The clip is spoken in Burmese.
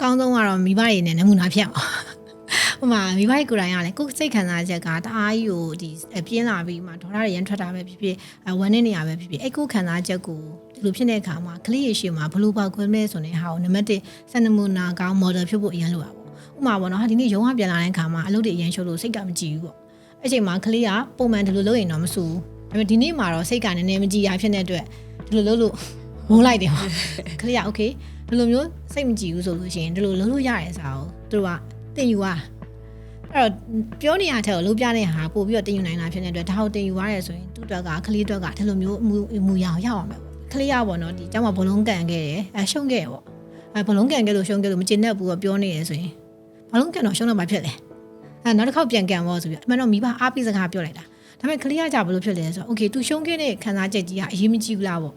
ကောင်းဆုံးကတော့မိဘတွေနဲ့နမူနာဖြစ်အောင်ဟိုမှာမိဘကိုယ်တိုင်ကလည်းကိုယ်စိတ်ခံစားချက်ကတအားကြီးကိုဒီပြင်းလာပြီးမှဒေါသတွေရန်ထွက်တာပဲဖြစ်ဖြစ်ဝမ်းနေနေရပဲဖြစ်ဖြစ်အဲ့ကိုခံစားချက်ကိုဒီလိုဖြစ်တဲ့အခါမှာကလေးရရှိမှာဘလို့ပေါက်ခွဲမဲဆိုတဲ့ဟာကိုနံပါတ်1စနမူနာကောင်း model ဖြစ်ဖို့အရင်လိုတာပေါ့ဥပမာပေါ့နော်ဒီနေ့ရုံးကပြန်လာတဲ့အခါမှာအလုပ်တွေအရင်ရှုပ်လို့စိတ်ကမကြည့်ဘူးပေါ့အဲ့ချိန်မှာကလေးကပုံမှန်ဒီလိုလုပ်ရင်တော့မဆူဘူးဒါပေမဲ့ဒီနေ့မှာတော့စိတ်ကနည်းနည်းမကြည့်ရဖြစ်တဲ့အတွက်ဒီလိုလုပ်လို့ဝုန်းလိုက်တယ်ပေါ့ကလေးက okay ဒီလိုမျိုးစိတ်မကြည့်ဘူးဆိုလို့ရှိရင်ဒီလိုလုပ်လို့ရတယ်ဆိုတော့သူတို့ကတင်ယူရအဲ့တော့ပြောနေရတဲ့ကိုလုံးပြတဲ့ဟာပို့ပြီးတော့တင်ယူနိုင်တာဖြစ်နေတဲ့အတွက်ဒါကိုတင်ယူရတယ်ဆိုရင်သူ့အတွက်ကကလေးအတွက်ကဒီလိုမျိုးမူရအောင်ရောက်အောင်ပဲပေါ့ကလေးရပေါ့နော်ဒီကျောင်းမှာဘလုံးကန်ခဲ့တယ်ရှုံးခဲ့ပေါ့ဘလုံးကန်ခဲ့လို့ရှုံးခဲ့လို့မကျင်တတ်ဘူးပြောနေရဆိုရင်ဘလုံးကန်တော့ရှုံးတော့မှဖြစ်တယ်နောက်တစ်ခေါက်ပြန်ကန်ပေါ့ဆိုပြီးအမှန်တော့မိဘအားပေးစကားပြောလိုက်တာဒါပေမဲ့ကလေးကကြဘလို့ဖြစ်လဲဆိုတော့ okay သူရှုံးခဲ့တဲ့ခံစားချက်ကြီးကအရေးမကြီးဘူးလားပေါ့